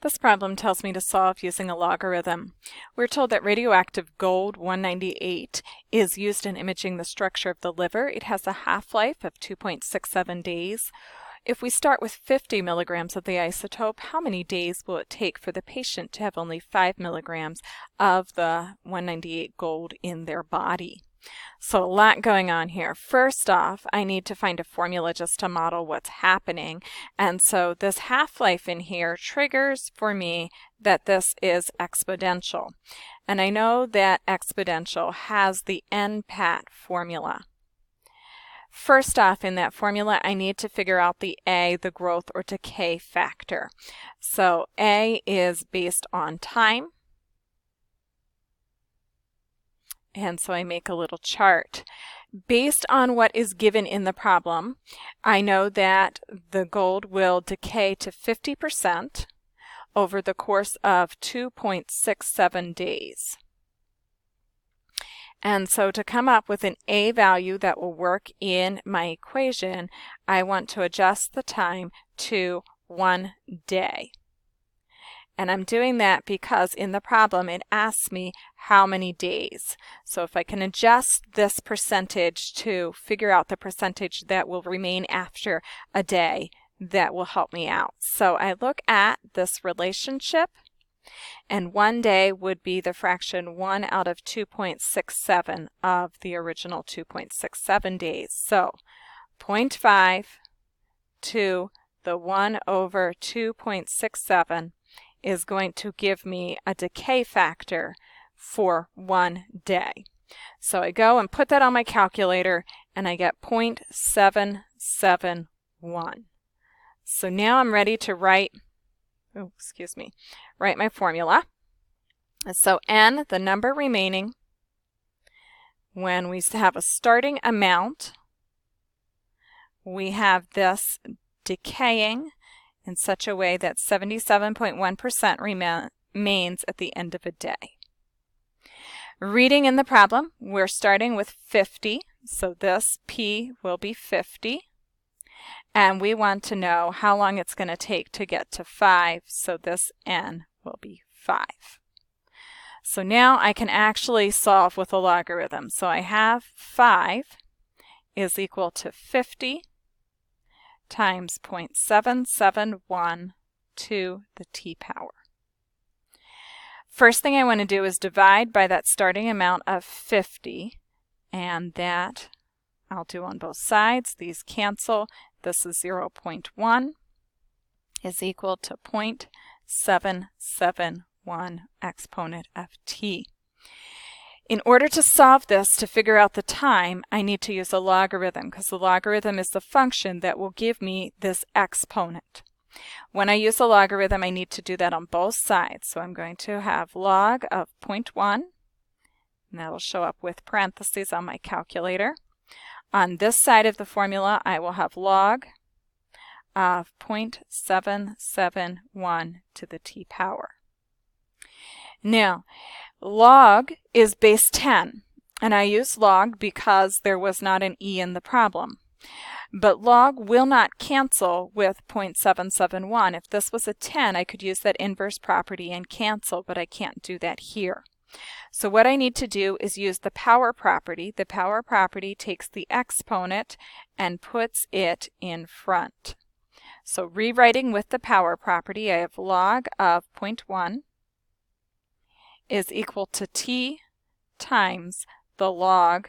This problem tells me to solve using a logarithm. We're told that radioactive gold 198 is used in imaging the structure of the liver. It has a half-life of 2.67 days. If we start with 50 milligrams of the isotope, how many days will it take for the patient to have only 5 milligrams of the 198 gold in their body? So a lot going on here. First off, I need to find a formula just to model what's happening. And so this half-life in here triggers for me that this is exponential. And I know that exponential has the NPAT formula. First off, in that formula, I need to figure out the A, the growth or decay factor. So A is based on time. And so I make a little chart. Based on what is given in the problem, I know that the gold will decay to 50% over the course of 2.67 days. And so to come up with an A value that will work in my equation, I want to adjust the time to 1 day. And I'm doing that because in the problem it asks me how many days. So if I can adjust this percentage to figure out the percentage that will remain after a day, that will help me out. So I look at this relationship, and 1 day would be the fraction 1 out of 2.67 of the original 2.67 days. So 0.5 to the 1 over 2.67 is going to give me a decay factor for 1 day. So I go and put that on my calculator and I get 0.771. So now I'm ready to write my formula. So N, the number remaining, when we have a starting amount, we have this decaying in such a way that 77.1% remains at the end of a day. Reading in the problem, we're starting with 50, so this P will be 50. And we want to know how long it's going to take to get to 5, so this N will be 5. So now I can actually solve with a logarithm. So I have 5 is equal to 50 times 0.771 to the t power. First thing I want to do is divide by that starting amount of 50, and that I'll do on both sides. These cancel. This is 0.1 is equal to 0.771 exponent of t. In order to solve this, to figure out the time, I need to use a logarithm because the logarithm is the function that will give me this exponent. When I use a logarithm, I need to do that on both sides. So I'm going to have log of 0.1, and that'll show up with parentheses on my calculator. On this side of the formula, I will have log of 0.771 to the t power. Now, log is base 10, and I use log because there was not an e in the problem. But log will not cancel with 0.771. If this was a 10, I could use that inverse property and cancel, but I can't do that here. So what I need to do is use the power property. The power property takes the exponent and puts it in front. So rewriting with the power property, I have log of 0.1 is equal to t times the log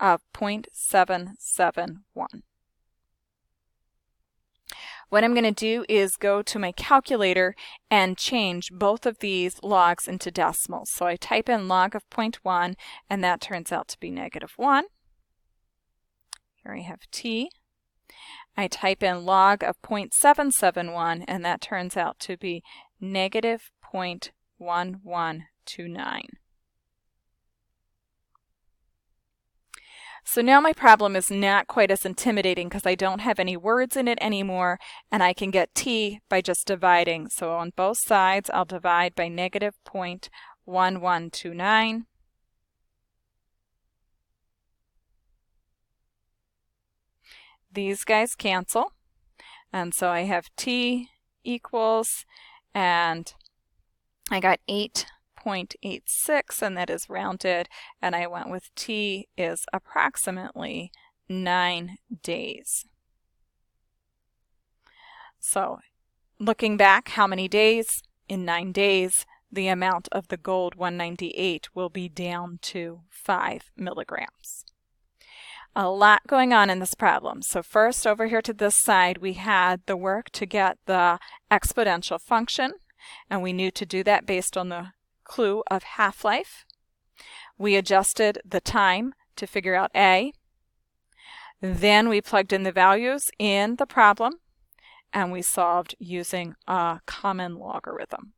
of 0.771. What I'm going to do is go to my calculator and change both of these logs into decimals. So I type in log of 0.1, and that turns out to be -1. Here I have t. I type in log of 0.771, and that turns out to be -0.1129. So now my problem is not quite as intimidating because I don't have any words in it anymore, and I can get t by just dividing. So on both sides, I'll divide by -0.1129. These guys cancel, and so I have t equals and I got 8.86, and that is rounded, and I went with t is approximately 9 days. So looking back, how many days? In 9 days, the amount of the gold 198 will be down to 5 milligrams. A lot going on in this problem. So first, over here to this side, we had the work to get the exponential function, and we knew to do that based on the clue of half-life. We adjusted the time to figure out A. Then we plugged in the values in the problem, and we solved using a common logarithm.